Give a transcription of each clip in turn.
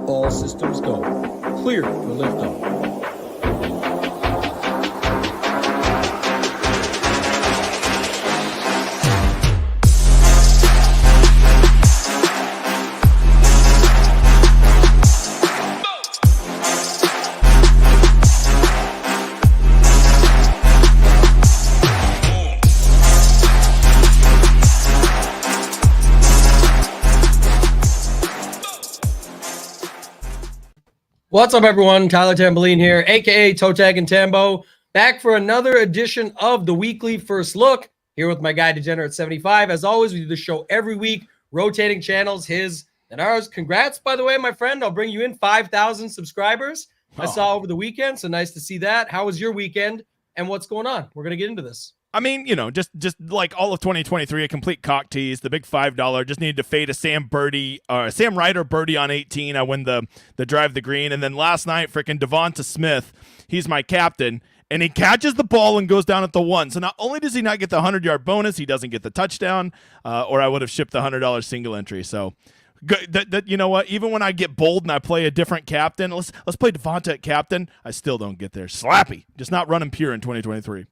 All systems go. Clear for liftoff. What's up, everyone? Tyler Tamboline here, aka ToeTagginTambo, back for another edition of the weekly First Look, here with my guy Degenerate75. As always, we do the show every week, rotating channels, his and ours. Congrats, by the way, my friend. I'll bring you in 5,000 subscribers. I saw over the weekend, so nice to see that. How was your weekend, and what's going on? We're going to get into this. I mean, you know, just like all of 2023, a complete cock tease. The big $5 just needed to fade a Sam Ryder birdie on 18. I win the drive the green, and then last night, freaking Devonta Smith, he's my captain, and he catches the ball and goes down at the 1. So not only does he not get the 100-yard bonus, he doesn't get the touchdown, or I would have shipped the $100 single entry. So, you know what? Even when I get bold and I play a different captain, let's play Devonta at captain. I still don't get there. Slappy, just not running pure in 2023.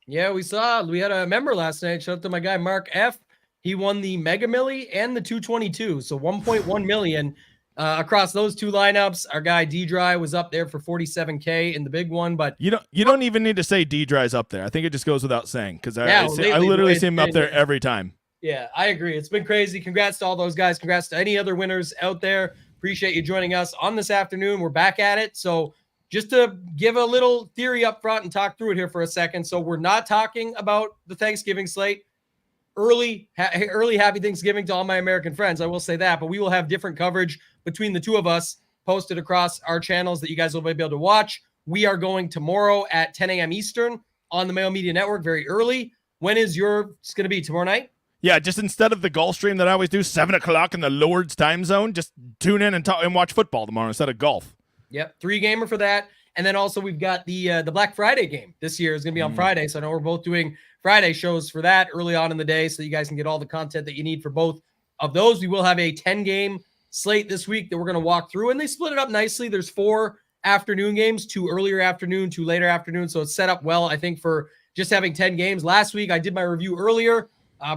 Yeah, we had a member last night. Shout out to my guy, Mark F. He won the Mega Milli and the 222. So 1.1 million across those two lineups. Our guy D-Dry was up there for 47K in the big one, but you don't even need to say D-Dry's up there. I think it just goes without saying, because I literally see him up there every time. Yeah, I agree. It's been crazy. Congrats to all those guys. Congrats to any other winners out there. Appreciate you joining us on this afternoon. We're back at it. So just to give a little theory up front and talk through it here for a second. So we're not talking about the Thanksgiving slate. Early happy Thanksgiving to all my American friends. I will say that, but we will have different coverage between the two of us posted across our channels that you guys will be able to watch. We are going tomorrow at 10 a.m. Eastern on the Mayo Media Network very early. When is yours going to be? Tomorrow night? Yeah, just instead of the golf stream that I always do, 7 o'clock in the Lord's time zone, just tune in and watch football tomorrow instead of golf. Yep, 3-gamer for that. And then also we've got the Black Friday game this year is going to be on Friday. So I know we're both doing Friday shows for that early on in the day so you guys can get all the content that you need for both of those. We will have a 10-game slate this week that we're going to walk through, and they split it up nicely. There's 4 afternoon games, 2 earlier afternoon, 2 later afternoon. So it's set up well, I think, for just having 10 games. Last week I did my review earlier,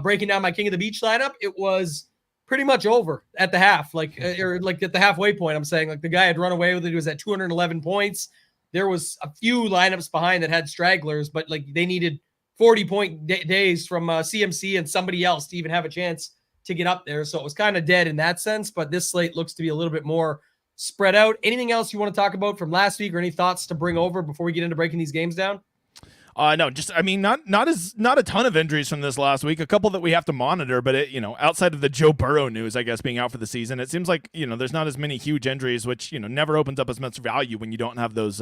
breaking down my King of the Beach lineup. It was pretty much over at the half, or at the halfway point. I'm saying, like, the guy had run away with it. He was at 211 points. There was a few lineups behind that had stragglers, but like they needed 40-point days from CMC and somebody else to even have a chance to get up there. So it was kind of dead in that sense, but this slate looks to be a little bit more spread out. Anything else you want to talk about from last week, or any thoughts to bring over before we get into breaking these games down? No, just, I mean, not a ton of injuries from this last week. A couple that we have to monitor, but outside of the Joe Burrow news, I guess, being out for the season, it seems like, there's not as many huge injuries, which, never opens up as much value when you don't have those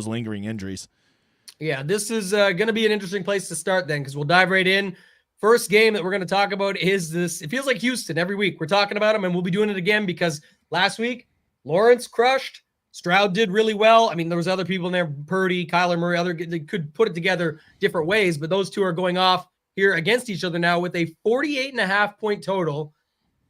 lingering injuries. Yeah, this is going to be an interesting place to start then, because we'll dive right in. First game that we're going to talk about is this. It feels like Houston every week. We're talking about them, and we'll be doing it again because last week, Lawrence crushed. Stroud did really well. I mean, there was other people in there, Purdy, Kyler Murray, they could put it together different ways, but those two are going off here against each other now with a 48.5-point total.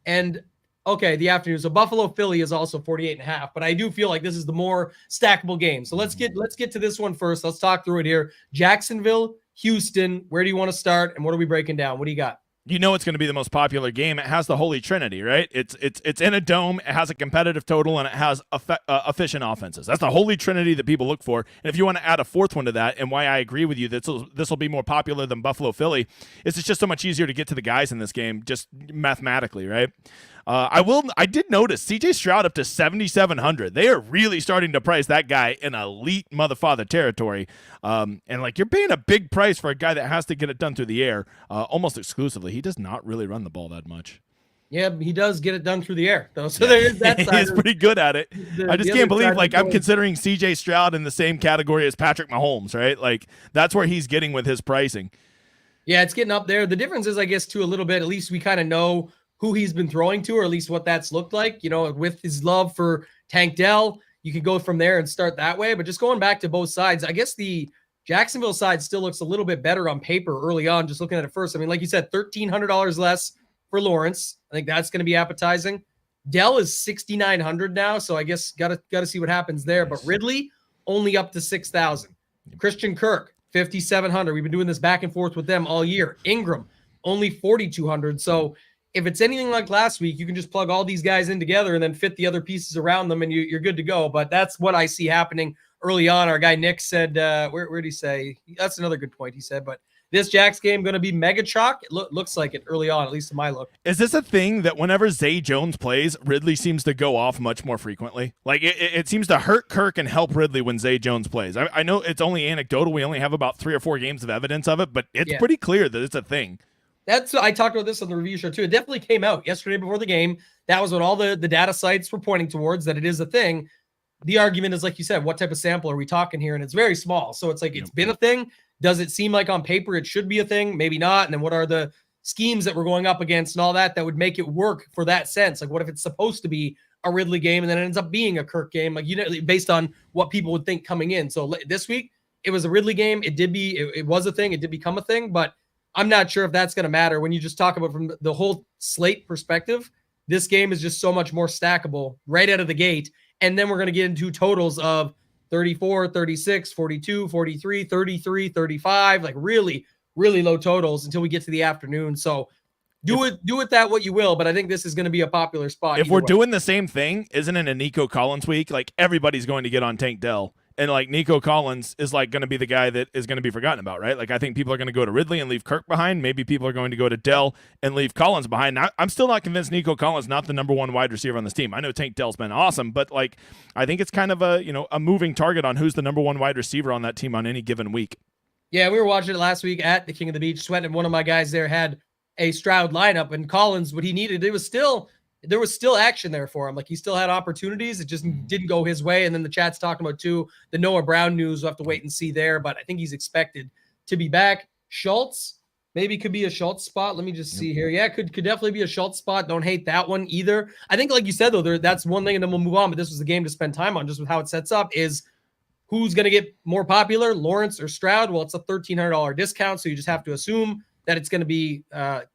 And okay, the afternoon. So Buffalo Philly is also 48.5, but I do feel like this is the more stackable game. So let's get to this one first. Let's talk through it here. Jacksonville, Houston, where do you want to start, and what are we breaking down? What do you got? It's going to be the most popular game. It has the Holy Trinity, right? It's in a dome. It has a competitive total, and it has efficient offenses. That's the Holy Trinity that people look for. And if you want to add a fourth one to that, and why I agree with you, this will be more popular than Buffalo Philly, it's just so much easier to get to the guys in this game, just mathematically, right? I did notice CJ Stroud up to 7,700. They are really starting to price that guy in elite motherfather territory. And like, you're paying a big price for a guy that has to get it done through the air, almost exclusively. He does not really run the ball that much. Yeah, he does get it done through the air, though. So there is that side. He's pretty good at it. I just can't believe, like, I'm considering CJ Stroud in the same category as Patrick Mahomes, right? Like, that's where he's getting with his pricing. Yeah, it's getting up there. The difference is, I guess, too, a little bit, at least we kind of know who he's been throwing to, or at least what that's looked like. With his love for Tank Dell, you can go from there and start that way. But just going back to both sides, I guess the Jacksonville side still looks a little bit better on paper early on, just looking at it first. I mean, like you said, $1,300 less for Lawrence. I think that's going to be appetizing. Dell is 6,900 now, so I guess gotta see what happens there. But Ridley only up to 6,000. Christian Kirk 5,700. We've been doing this back and forth with them all year. Ingram only 4,200. So if it's anything like last week, you can just plug all these guys in together and then fit the other pieces around them, and you're good to go. But that's what I see happening early on. Our guy Nick said, where did he say? That's another good point he said, but this Jacks game going to be mega chalk? It looks like it early on, at least in my look. Is this a thing that whenever Zay Jones plays, Ridley seems to go off much more frequently? Like it seems to hurt Kirk and help Ridley when Zay Jones plays. I know it's only anecdotal. We only have about 3 or 4 games of evidence of it, but it's pretty clear that it's a thing. I talked about this on the review show too. It definitely came out yesterday before the game. That was what all the data sites were pointing towards, that it is a thing. The argument is, like you said, what type of sample are we talking here? And it's very small. So it's like, it's been a thing. Does it seem like on paper it should be a thing? Maybe not. And then what are the schemes that we're going up against and all that would make it work for that sense? Like, what if it's supposed to be a Ridley game and then it ends up being a Kirk game? Like, based on what people would think coming in. So this week it was a Ridley game. It was a thing. It did become a thing, but I'm not sure if that's going to matter when you just talk about from the whole slate perspective. This game is just so much more stackable right out of the gate. And then we're going to get into totals of 34, 36, 42, 43, 33, 35, like really, really low totals until we get to the afternoon. So do it that what you will, but I think this is going to be a popular spot. If we're doing the same thing, isn't it a Nico Collins week? Like, everybody's going to get on Tank Dell. And like Nico Collins is like going to be the guy that is going to be forgotten about, right? Like, I think people are going to go to Ridley and leave Kirk behind. Maybe people are going to go to Dell and leave Collins behind. Now, I'm still not convinced Nico Collins not the number 1 wide receiver on this team. I know Tank Dell's been awesome, but like, I think it's kind of a moving target on who's the number 1 wide receiver on that team on any given week. Yeah, we were watching it last week at the King of the Beach. Sweat and one of my guys there had a Stroud lineup, and Collins, what he needed, there was still action there for him. Like, he still had opportunities. It just didn't go his way. And then the chat's talking about too, the Noah Brown news. We'll have to wait and see there, but I think he's expected to be back. Schultz maybe could be a Schultz spot. Let me just see here. Yeah, could definitely be a Schultz spot. Don't hate that one either. I think, like you said, though, that's one thing, and then we'll move on, but this was a game to spend time on just with how it sets up is who's going to get more popular, Lawrence or Stroud? Well, it's a $1,300 discount, so you just have to assume that it's going to be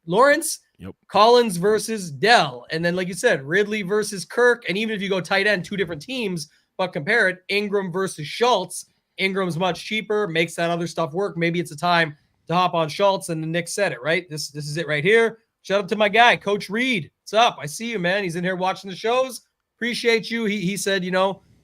Lawrence. Yep. Collins versus Dell. And then, like you said, Ridley versus Kirk. And even if you go tight end, 2 different teams, but compare it, Ingram versus Schultz. Ingram's much cheaper, makes that other stuff work. Maybe it's a time to hop on Schultz. And Nick said it, right? This is it right here. Shout out to my guy, Coach Reed. What's up? I see you, man. He's in here watching the shows. Appreciate you. He said,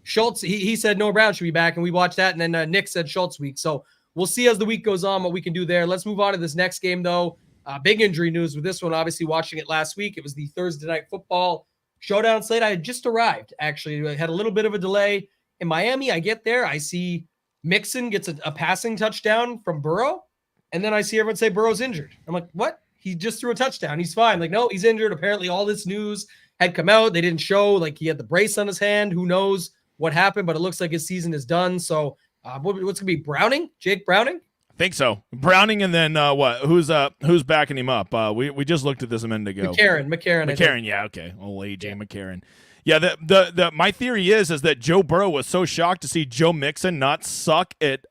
Schultz, he said Noah Brown should be back. And we watched that. And then Nick said Schultz week. So we'll see as the week goes on what we can do there. Let's move on to this next game, though. Big injury news with this one, obviously watching it last week. It was the Thursday Night Football showdown slate. I had just arrived, actually. I had a little bit of a delay in Miami. I get there. I see Mixon gets a passing touchdown from Burrow. And then I see everyone say Burrow's injured. I'm like, what? He just threw a touchdown. He's fine. Like, no, he's injured. Apparently all this news had come out. They didn't show, like, he had the brace on his hand. Who knows what happened, but it looks like his season is done. So what's going to be Browning? Jake Browning? Think so. Browning, and then what? Who's backing him up? We just looked at this a minute ago. McCarron. Yeah, okay. Old AJ McCarron. Yeah, the my theory is that Joe Burrow was so shocked to see Joe Mixon not suck at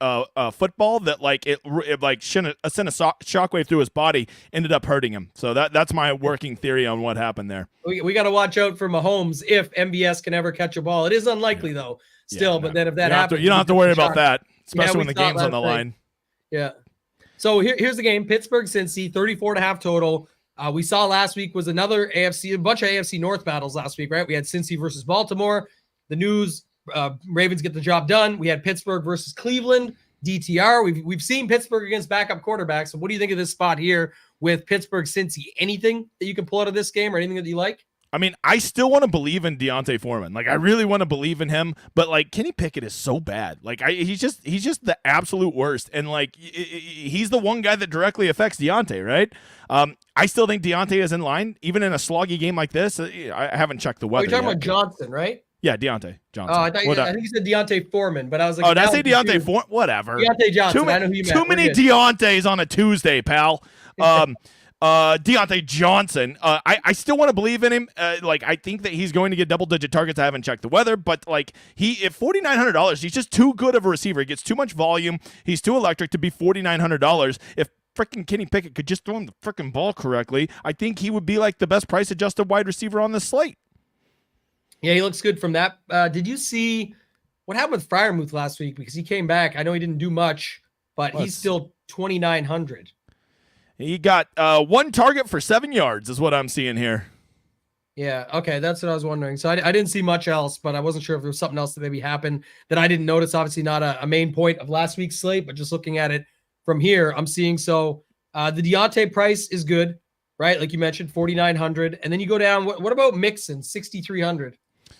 football that it sent a shockwave through his body, ended up hurting him. So that's my working theory on what happened there. We got to watch out for Mahomes if MBS can ever catch a ball. It is unlikely though, still. But then if that happens, you don't have to worry about that, especially when the game's on the line. Yeah. So here's the game. Pittsburgh, Cincy, 34.5 total. We saw last week was another a bunch of AFC North battles last week, right? We had Cincy versus Baltimore. The news, Ravens get the job done. We had Pittsburgh versus Cleveland, DTR. We've seen Pittsburgh against backup quarterbacks. So what do you think of this spot here with Pittsburgh, Cincy? Anything that you can pull out of this game or anything that you like? I mean, I still want to believe in Deontay Foreman. Like, I really want to believe in him, but like Kenny Pickett is so bad. Like, he's just the absolute worst. And like, he's the one guy that directly affects Deontay, right? I still think Deontay is in line, even in a sloggy game like this. I haven't checked the weather. You're talking about Johnson, right? Yeah, Deontay Johnson. Oh, I think you said Deontay Foreman, but I was like, oh, did I say Deontay Foreman? Whatever. Deontay Johnson. I know who you meant. Too many Deontays on a Tuesday, pal. Deontay Johnson. I still want to believe in him. I think that he's going to get double-digit targets. I haven't checked the weather, but like if $4,900, he's just too good of a receiver. He gets too much volume. He's too electric to be $4,900. If freaking Kenny Pickett could just throw him the freaking ball correctly, I think he would be like the best price-adjusted wide receiver on the slate. Yeah, he looks good from that. Did you see what happened with Freiermuth last week? Because he came back. I know he didn't do much, but he's still 2,900. He got 1 target for 7 yards is what I'm seeing here. Yeah, okay, that's what I was wondering. So I didn't see much else, but I wasn't sure if there was something else that maybe happened that I didn't notice. Obviously not a main point of last week's slate, but just looking at it from here, I'm seeing the Deontay price is good, right? Like you mentioned, 4,900. And then you go down, what about Mixon, 6,300?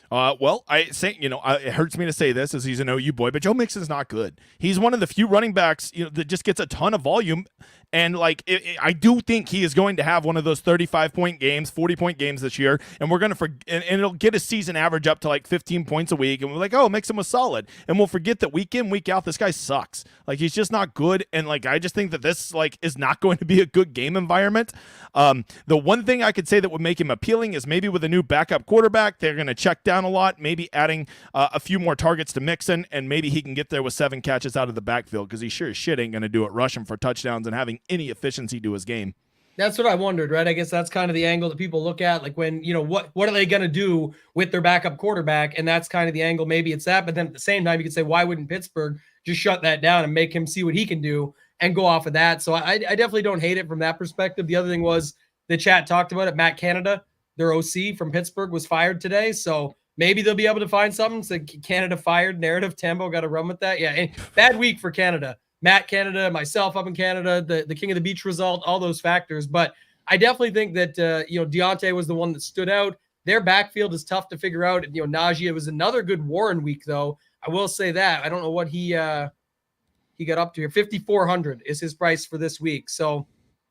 Well, I say, it hurts me to say this as he's an OU boy, but Joe Mixon's not good. He's one of the few running backs, that just gets a ton of volume. And I do think he is going to have one of those 35-point games, 40-point games this year. And we're going to and it'll get his season average up to like 15 points a week. And we're like, oh, Mixon was solid. And we'll forget that week in, week out, this guy sucks. Like, he's just not good. And I just think that this is not going to be a good game environment. The one thing I could say that would make him appealing is maybe with a new backup quarterback, they're going to check down a lot, maybe adding a few more targets to Mixon, and maybe he can get there with 7 catches out of the backfield, because he sure as shit ain't going to do it rushing for touchdowns and having any efficiency to his game. That's what I wondered, right? I guess that's kind of the angle that people look at, like when, what are they going to do with their backup quarterback? And that's kind of the angle. Maybe it's that, but then at the same time, you could say, why wouldn't Pittsburgh just shut that down and make him see what he can do and go off of that? So I definitely don't hate it from that perspective. The other thing was the chat talked about it. Matt Canada, their OC from Pittsburgh, was fired today. So maybe they'll be able to find something. So Canada fired narrative. Tambo got to run with that. Yeah. And bad week for Canada. Matt Canada, myself up in Canada, the King of the Beach result, all those factors. But I definitely think that, Deontay was the one that stood out. Their backfield is tough to figure out. Najee was another good Warren week, though. I will say that. I don't know what he got up to here. 5,400 is his price for this week. So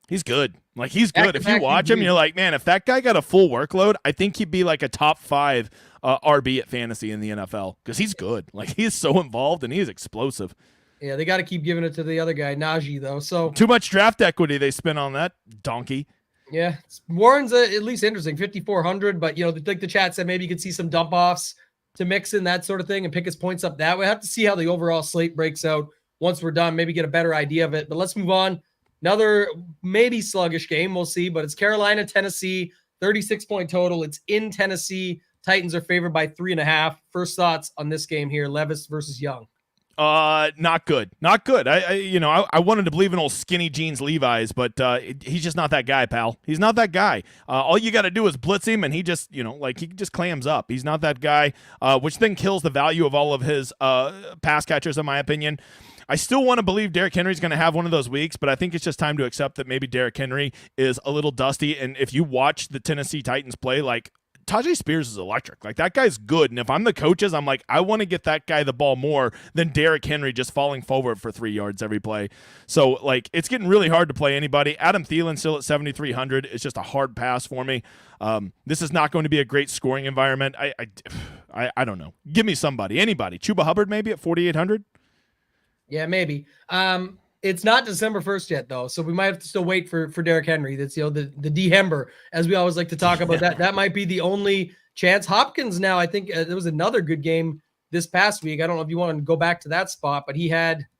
he's good. He's good. If you watch him, you're like, man, if that guy got a full workload, I think he'd be like a top 5 RB at fantasy in the NFL, because he's good. He's so involved and he's explosive. Yeah, they got to keep giving it to the other guy, Najee, though. So too much draft equity they spent on that donkey. Yeah, Warren's at least interesting, 5,400. But like the chat said, maybe you could see some dump offs to Mixon, that sort of thing, and pick his points up that way. I have to see how the overall slate breaks out once we're done. Maybe get a better idea of it. But let's move on. Another maybe sluggish game, we'll see. But it's Carolina, Tennessee, 36-point total. It's in Tennessee. Titans are favored by 3.5. First thoughts on this game here: Levis versus Young. Not good. I wanted to believe in old skinny jeans Levi's, but he's just not that guy, pal. He's not that guy. All you got to do is blitz him, and he just, he just clams up. He's not that guy, which then kills the value of all of his pass catchers, in my opinion. I still want to believe Derrick Henry's going to have one of those weeks, but I think it's just time to accept that maybe Derrick Henry is a little dusty. And if you watch the Tennessee Titans play, Tajay Spears is electric. That guy's good. And if I'm the coaches, I'm like, I want to get that guy the ball more than Derrick Henry just falling forward for 3 yards every play. So, it's getting really hard to play anybody. Adam Thielen still at 7,300. It's just a hard pass for me. This is not going to be a great scoring environment. I don't know. Give me somebody. Anybody. Chuba Hubbard maybe at 4,800? Yeah, maybe. It's not December 1st yet, though, so we might have to still wait for Derrick Henry. That's the D-Hember, as we always like to talk about. That might be the only chance. Hopkins now, I think there was another good game this past week. I don't know if you want to go back to that spot, but he had –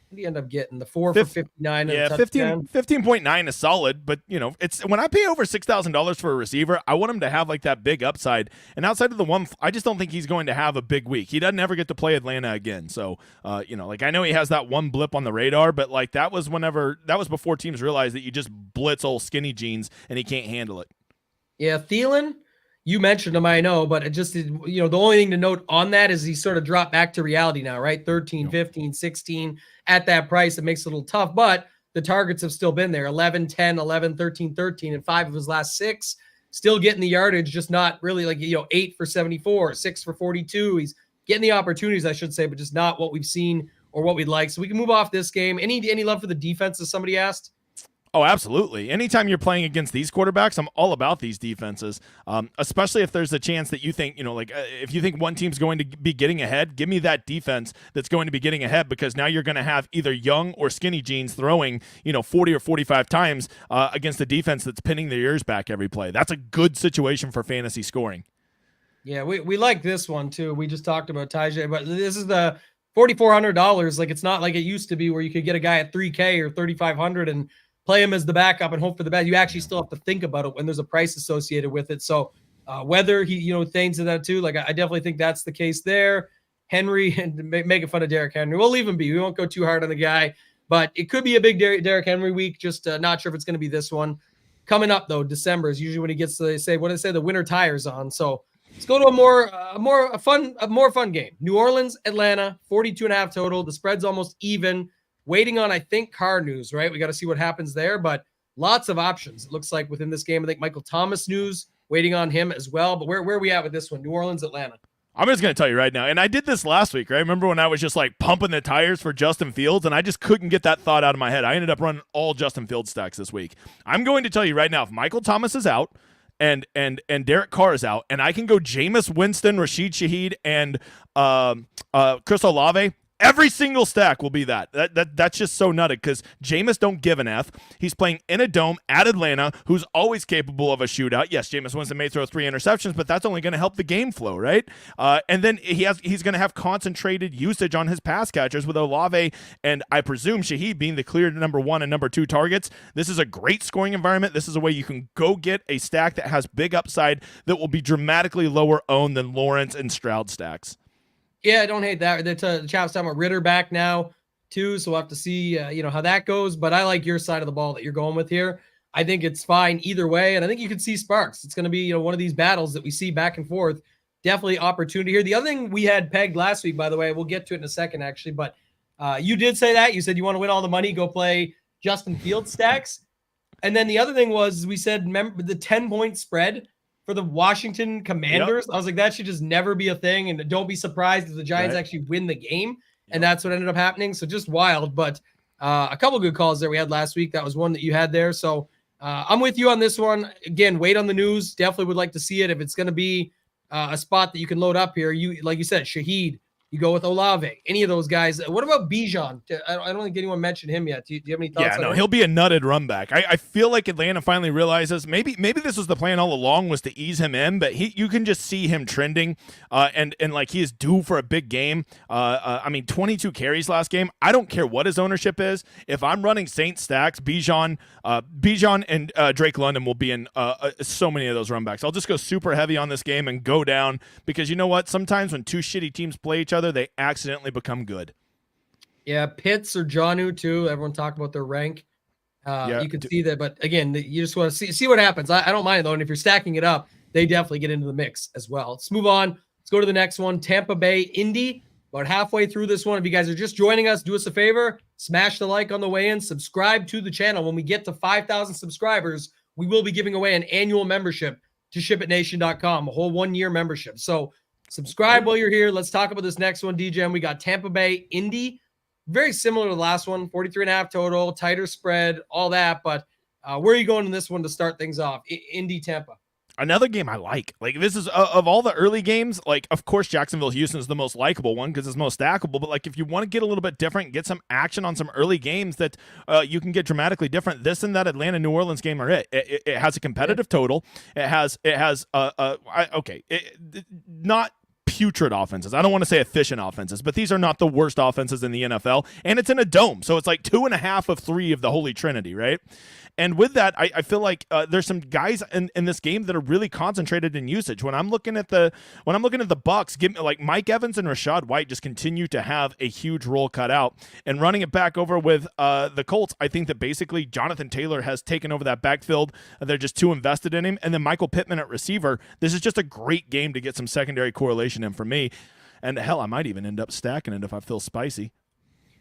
what did he end up getting? The 4 for 59. Yeah, 15.9 is solid, but, it's when I pay over $6,000 for a receiver, I want him to have that big upside. And outside of the one, I just don't think he's going to have a big week. He doesn't ever get to play Atlanta again. So, I know he has that one blip on the radar, but that was before teams realized that you just blitz old skinny jeans and he can't handle it. Yeah, Thielen, you mentioned him, I know, but it just, the only thing to note on that is he sort of dropped back to reality now, right? 13, 15, 16 at that price. It makes it a little tough, but the targets have still been there. 11, 10, 11, 13, 13, and 5 of his last 6. Still getting the yardage, just not really 8 for 74, 6 for 42. He's getting the opportunities, I should say, but just not what we've seen or what we'd like. So we can move off this game. Any love for the defense, as somebody asked? Oh, absolutely. Anytime you're playing against these quarterbacks, I'm all about these defenses, especially if there's a chance that you think, if you think one team's going to be getting ahead, give me that defense that's going to be getting ahead, because now you're going to have either Young or Skinny Jeans throwing, 40 or 45 times against a defense that's pinning their ears back every play. That's a good situation for fantasy scoring. Yeah, we like this one, too. We just talked about Tajay, but this is the $4,400. It's not like it used to be where you could get a guy at $3K or $3,500 and play him as the backup and hope for the best. You actually still have to think about it when there's a price associated with it. So weather. He, things of that too. Like I definitely think that's the case there. Henry, and making fun of Derrick Henry. We'll leave him be. We won't go too hard on the guy, but it could be a big Derrick Henry week. Just not sure if it's going to be this one. Coming up though, December is usually when he gets to the winter tires on. So let's go to a more fun game. New Orleans, Atlanta, 42.5 total. The spread's almost even. Waiting on, I think, car news, right? We got to see what happens there, but lots of options. It looks like within this game, I think Michael Thomas news, waiting on him as well. But where are we at with this one? New Orleans, Atlanta. I'm just going to tell you right now, and I did this last week, right? Remember when I was just like pumping the tires for Justin Fields, and I just couldn't get that thought out of my head. I ended up running all Justin Fields stacks this week. I'm going to tell you right now, if Michael Thomas is out, and Derek Carr is out, and I can go Jameis Winston, Rashid Shaheed, and Chris Olave, every single stack will be that. That's just so nutted because Jameis don't give an F. He's playing in a dome at Atlanta, who's always capable of a shootout. Yes, Jameis Winston may throw 3 interceptions, but that's only going to help the game flow, right? And then he's going to have concentrated usage on his pass catchers with Olave and I presume Shaheed being the clear number 1 and number 2 targets. This is a great scoring environment. This is a way you can go get a stack that has big upside that will be dramatically lower owned than Lawrence and Stroud stacks. Yeah, I don't hate that. The chap's talking about Ritter back now, too, so we'll have to see, how that goes. But I like your side of the ball that you're going with here. I think it's fine either way, and I think you can see sparks. It's going to be, one of these battles that we see back and forth. Definitely opportunity here. The other thing we had pegged last week, by the way, we'll get to it in a second, actually, but you did say that. You said you want to win all the money, go play Justin Fields stacks. And then the other thing was we said, remember the 10-point spread for the Washington Commanders. Yep. I was like, that should just never be a thing. And don't be surprised if the Giants actually win the game. And that's what ended up happening. So just wild, but a couple good calls there we had last week. That was one that you had there. So I'm with you on this one. Again, wait on the news. Definitely would like to see it. If it's going to be a spot that you can load up here, like you said, Shaheed, you go with Olave, any of those guys. What about Bijan? I don't think anyone mentioned him yet. Do you have any thoughts? Yeah, no, he'll be a nutted run back. I feel like Atlanta finally realizes maybe this was the plan all along, was to ease him in, but you can just see him trending, and like he is due for a big game. 22 carries last game. I don't care what his ownership is. If I'm running Saint stacks, Bijan and Drake London will be in so many of those run backs. I'll just go super heavy on this game and go down because you know what? Sometimes when two shitty teams play each other, they accidentally become good. Yeah, Pitts or Jonnu too. Everyone talked about their rank. You can see that, but again, you just want to see what happens. I don't mind though, and if you're stacking it up, they definitely get into the mix as well. Let's move on. Let's go to the next one. Tampa Bay, Indy. About halfway through this one. If you guys are just joining us, do us a favor, smash the like on the way in, subscribe to the channel. When we get to 5,000 subscribers, we will be giving away an annual membership to SHIPITNation.com, a whole 1-year membership. So subscribe while you're here. Let's talk about this next one, DJ. And we got Tampa Bay, Indy. Very similar to the last one, 43.5 total, tighter spread, all that. But where are you going in this one to start things off? Indy, Tampa. Another game I like. Like, this is of all the early games, like, of course, Jacksonville Houston is the most likable one because it's most stackable. But like, if you want to get a little bit different, get some action on some early games that you can get dramatically different, this and that Atlanta New Orleans game are it. It has a competitive total. It has not putrid offenses. I don't want to say efficient offenses, but these are not the worst offenses in the NFL. And it's in a dome. So it's like 2.5 of 3 of the Holy Trinity, right? And with that, I feel like there's some guys in this game that are really concentrated in usage. When I'm looking at the Bucks, give me like Mike Evans and Rachaad White just continue to have a huge role cut out. And running it back over with the Colts, I think that basically Jonathan Taylor has taken over that backfield. They're just too invested in him. And then Michael Pittman at receiver. This is just a great game to get some secondary correlation in for me. And hell, I might even end up stacking it if I feel spicy.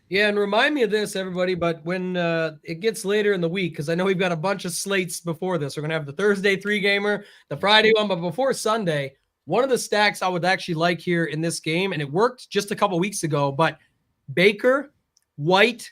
Yeah, and remind me of this, everybody, but when it gets later in the week, because I know we've got a bunch of slates before this. We're going to have the Thursday 3-gamer, the Friday one, but before Sunday, one of the stacks I would actually like here in this game, and it worked just a couple weeks ago, but Baker, White,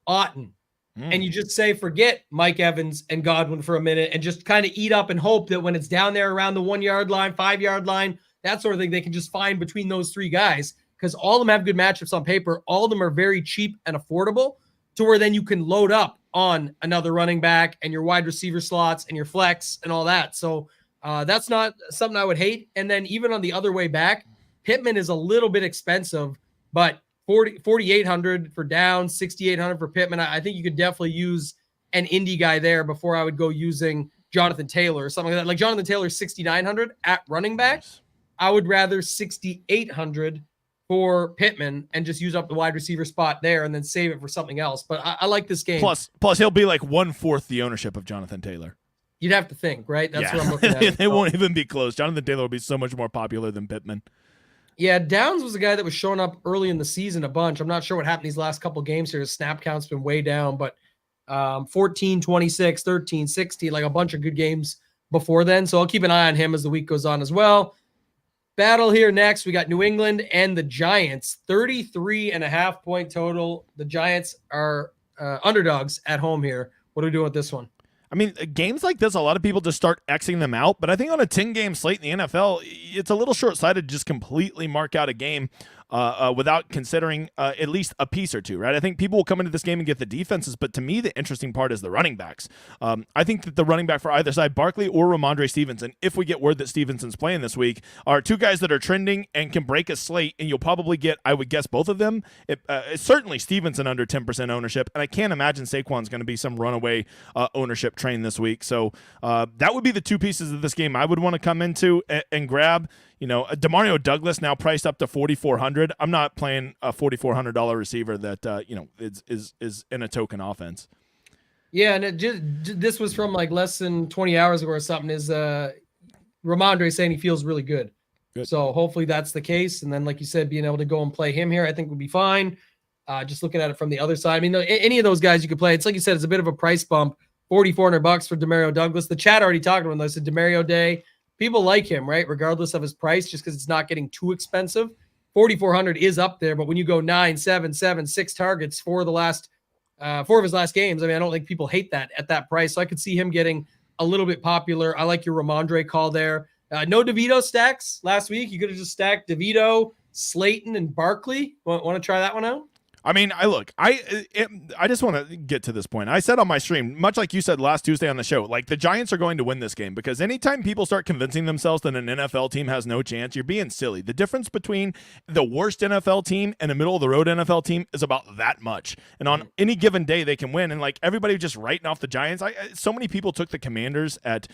Otton. And you just say, forget Mike Evans and Godwin for a minute and just kind of eat up and hope that when it's down there around the 1-yard line, 5-yard line, that sort of thing, they can just find between those 3 guys. Because all of them have good matchups on paper. All of them are very cheap and affordable to where then you can load up on another running back and your wide receiver slots and your flex and all that. So that's not something I would hate. And then even on the other way back, Pittman is a little bit expensive, but 4,800 for down, 6,800 for Pittman. I think you could definitely use an Indy guy there before I would go using Jonathan Taylor or something like that. Like Jonathan Taylor 6,900 at running back. Nice. I would rather 6,800 for Pittman and just use up the wide receiver spot there and then save it for something else. But I like this game. Plus he'll be like 1/4 the ownership of Jonathan Taylor. You'd have to think, right? That's what I'm looking at. They won't even be close. Jonathan Taylor will be so much more popular than Pittman. Yeah, Downs was a guy that was showing up early in the season a bunch. I'm not sure what happened these last couple of games here. His snap count's been way down, but 14, 26, 13, 16, like a bunch of good games before then. So I'll keep an eye on him as the week goes on as well. Battle here next. We got New England and the Giants. 33.5 point total. The Giants are underdogs at home here. What are we doing with this one? I mean, games like this, a lot of people just start Xing them out. But I think on a 10-game slate in the NFL, it's a little short-sighted to just completely mark out a game without considering at least a piece or two, right? I think people will come into this game and get the defenses, but to me, the interesting part is the running backs. I think that the running back for either side, Barkley or Ramondre Stevenson, if we get word that Stevenson's playing this week, are two guys that are trending and can break a slate, and you'll probably get, I would guess, both of them. Certainly Stevenson under 10% ownership, and I can't imagine Saquon's going to be some runaway ownership train this week. So that would be the two pieces of this game I would want to come into and grab. You know, Demario Douglas now priced up to $4,400. I'm not playing a $4,400 receiver that is in a token offense. Yeah, and this was from like less than 20 hours ago or something. Is Ramondre saying he feels really good. So hopefully that's the case. And then, like you said, being able to go and play him here, I think would be fine. Just looking at it from the other side. I mean, any of those guys you could play. It's like you said, it's a bit of a price bump. $4,400 for Demario Douglas. The chat already talked about this. Demario Day. People like him, right? Regardless of his price, just because it's not getting too expensive. 4,400 is up there, but when you go 9, 7, 7, 6 targets for the last 4 of his last games, I mean, I don't think people hate that at that price. So I could see him getting a little bit popular. I like your Ramondre call there. No DeVito stacks last week. You could have just stacked DeVito, Slayton, and Barkley. Want to try that one out? I mean, I just want to get to this point. I said on my stream, much like you said last Tuesday on the show, like the Giants are going to win this game because anytime people start convincing themselves that an NFL team has no chance, you're being silly. The difference between the worst NFL team and a middle of the road NFL team is about that much. And on any given day, they can win. And like everybody just writing off the Giants. So many people took the Commanders at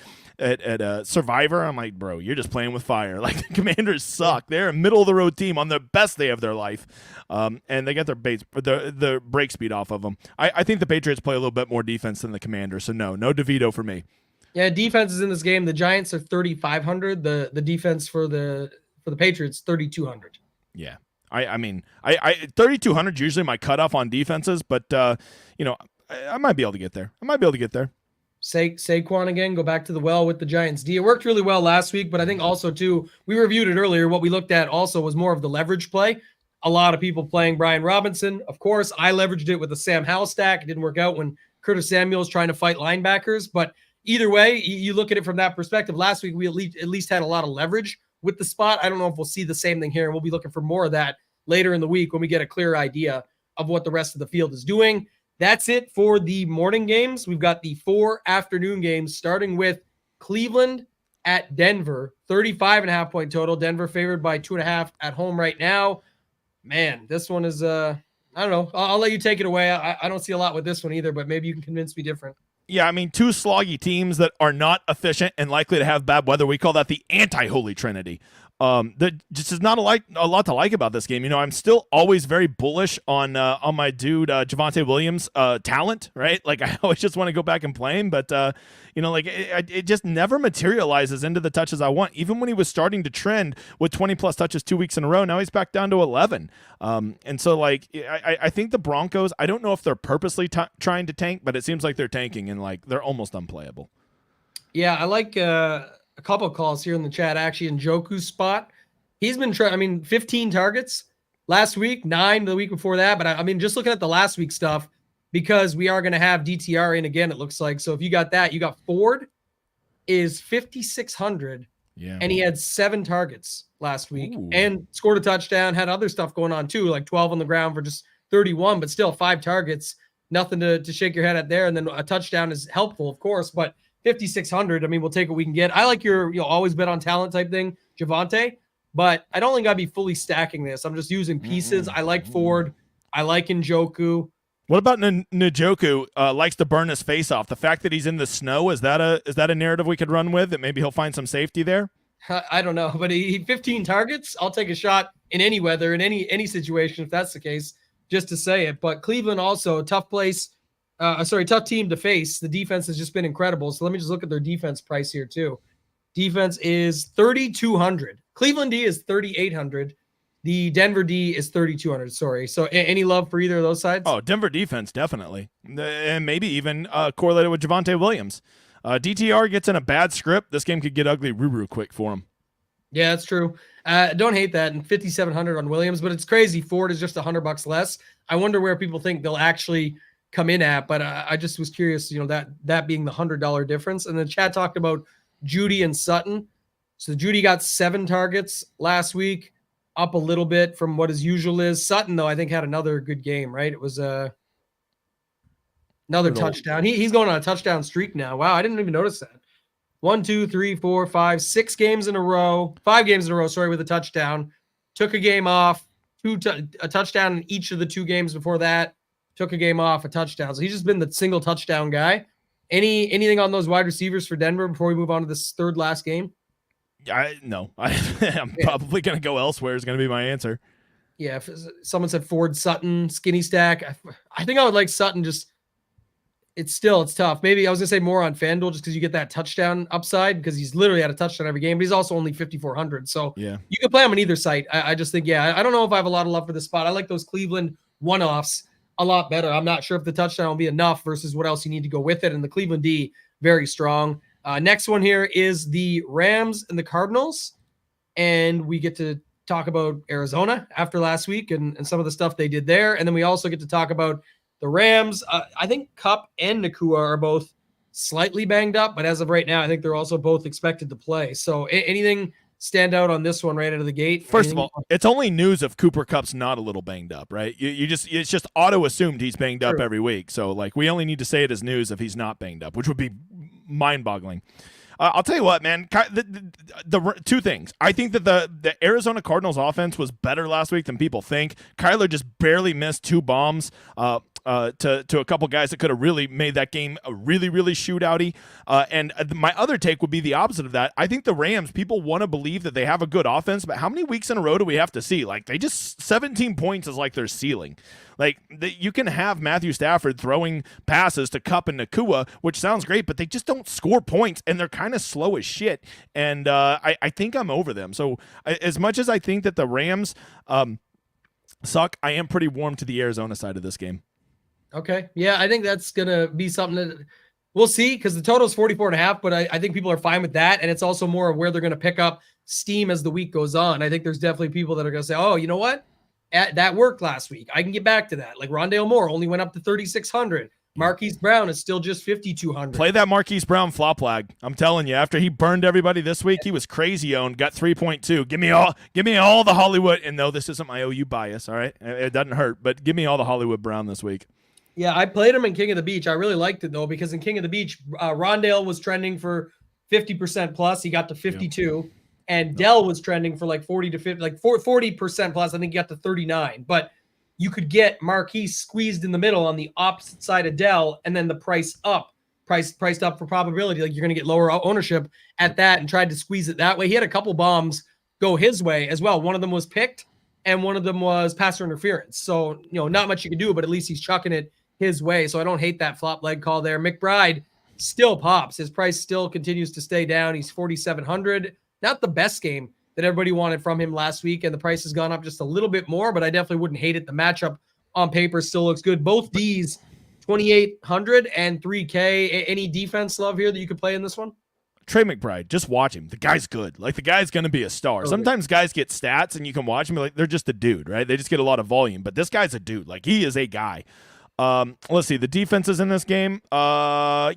Survivor. I'm like, bro, you're just playing with fire. Like the Commanders suck. They're a middle of the road team on the best day of their life, and they get their the break speed off of them. I think the Patriots play a little bit more defense than the Commanders, so no DeVito for me. Yeah, defense is in this game. The Giants are 3,500. The defense for the Patriots 3,200. Yeah, I mean 3,200 is usually my cutoff on defenses, but I might be able to get there. Saquon again, go back to the well with the Giants D. It worked really well last week, but I think also too, we reviewed it earlier. What we looked at also was more of the leverage play. A lot of people playing Brian Robinson. Of course, I leveraged it with a Sam Howell stack. It didn't work out when Curtis Samuel's trying to fight linebackers. But either way, you look at it from that perspective. Last week, we at least had a lot of leverage with the spot. I don't know if we'll see the same thing here, and we'll be looking for more of that later in the week when we get a clear idea of what the rest of the field is doing. That's it for the morning games. We've got the 4 afternoon games, starting with Cleveland at Denver. 35.5 point total. Denver favored by 2.5 at home right now. Man, this one is, I don't know. I'll let you take it away. I don't see a lot with this one either, but maybe you can convince me different. Yeah, I mean, 2 sloggy teams that are not efficient and likely to have bad weather. We call that the anti-Holy Trinity. There just is not a lot to like about this game. You know, I'm still always very bullish on my dude Javonte Williams' talent, right? Like I always just want to go back and play him, but like it just never materializes into the touches I want. Even when he was starting to trend with 20 plus touches 2 weeks in a row, now he's back down to 11. And so like I think the Broncos, I don't know if they're purposely trying to tank, but it seems like they're tanking and like they're almost unplayable. Yeah, I like a couple of calls here in the chat, actually, in Njoku's spot. He's been 15 targets last week, 9 the week before that. But I mean, just looking at the last week stuff, because we are going to have DTR in again, it looks like. So if you got that, you got Ford is 5,600. Yeah. And he had 7 targets last week. Ooh. And scored a touchdown, had other stuff going on too, like 12 on the ground for just 31, but still 5 targets. Nothing to shake your head at there. And then a touchdown is helpful, of course, but 5,600. I mean, we'll take what we can get. I like your, always bet on talent type thing, Javonte, but I don't think I'd be fully stacking this. I'm just using pieces. I like Ford. I like Njoku. What about Njoku? Likes to burn his face off. The fact that he's in the snow, is that a narrative we could run with? That maybe he'll find some safety there? I don't know, but he 15 targets. I'll take a shot in any weather, in any situation, if that's the case, just to say it. But Cleveland also, tough team to face. The defense has just been incredible. So let me just look at their defense price here too. Defense is 3,200. Cleveland D is 3,800. The Denver D is 3,200. Sorry. So any love for either of those sides? Oh, Denver defense, definitely. And maybe even correlated with Javonte Williams. DTR gets in a bad script. This game could get ugly real quick for him. Yeah, that's true. Don't hate that. And 5,700 on Williams, but it's crazy. Ford is just $100 less. I wonder where people think they'll actually come in at, but I just was curious, that being the $100 difference. And then Chad talked about Judy and Sutton. So Judy got 7 targets last week, up a little bit from what his usual is. Sutton, though, I think had another good game, right? It was another touchdown. He's going on a touchdown streak now. Wow, I didn't even notice that. 1, 2, 3, 4, 5, 6 games in a row. 5 games in a row, with a touchdown. Took a game off. A touchdown in each of the 2 games before that. Took a game off, a touchdown. So he's just been the single touchdown guy. Anything on those wide receivers for Denver before we move on to this third last game? No. I'm probably going to go elsewhere is going to be my answer. Yeah, if someone said Ford, Sutton, skinny stack. I think I would like Sutton. Just it's tough. Maybe I was going to say more on FanDuel just because you get that touchdown upside because he's literally had a touchdown every game, but he's also only 5,400. So yeah, you can play him on either site. I just think, I don't know if I have a lot of love for this spot. I like those Cleveland one-offs a lot better. I'm not sure if the touchdown will be enough versus what else you need to go with it. And the Cleveland D, very strong. Next one here is the Rams and the Cardinals. And we get to talk about Arizona after last week and some of the stuff they did there. And then we also get to talk about the Rams. I think Kupp and Nakua are both slightly banged up, but as of right now, I think they're also both expected to play. So anything stand out on this one right out of the gate? First of all, it's only news if Cooper Kupp's not a little banged up, right? It's just auto assumed he's banged up every week. So we only need to say it as news if he's not banged up, which would be mind boggling. I'll tell you what, man, the 2 things. I think that the Arizona Cardinals offense was better last week than people think. Kyler just barely missed 2 bombs to a couple guys that could have really made that game a really, really shootouty. And my other take would be the opposite of that. I think the Rams, people want to believe that they have a good offense, but how many weeks in a row do we have to see? 17 points is their ceiling. You can have Matthew Stafford throwing passes to Kupp and Nakua, which sounds great, but they just don't score points, and they're kind of slow as shit. And I think I'm over them. So as much as I think that the Rams suck, I am pretty warm to the Arizona side of this game. Okay. Yeah, I think that's going to be something that we'll see because the total is 44.5, but I think people are fine with that. And it's also more of where they're going to pick up steam as the week goes on. I think there's definitely people that are going to say, oh, you know what? That worked last week. I can get back to that. Like Rondale Moore only went up to 3,600. Marquise Brown is still just 5,200. Play that Marquise Brown flop lag. I'm telling you, after he burned everybody this week, he was crazy owned, got 3.2. Give me all the Hollywood. And no, this isn't my OU bias, all right? It doesn't hurt, but give me all the Hollywood Brown this week. Yeah, I played him in King of the Beach. I really liked it, though, because in King of the Beach, Rondale was trending for 50% plus. He got to 52. Yep. And Dell was trending for 40 to 50, 40% plus. I think he got to 39. But you could get Marquise squeezed in the middle on the opposite side of Dell, and then the priced up for probability. You're going to get lower ownership at that, and tried to squeeze it that way. He had a couple bombs go his way as well. One of them was picked, and one of them was passer interference. So not much you can do, but at least he's chucking it his way. So I don't hate that flop leg call there. McBride still pops. His price still continues to stay down. He's 4,700. Not the best game that everybody wanted from him last week, and the price has gone up just a little bit more, but I definitely wouldn't hate it. The matchup on paper still looks good. Both Ds, 2,800 and 3K. Any defense love here that you could play in this one? Trey McBride, just watch him. The guy's good. The guy's going to be a star. Sometimes guys get stats, and you can watch them, they're just a dude, right? They just get a lot of volume, but this guy's a dude. He is a guy. Let's see the defenses in this game. I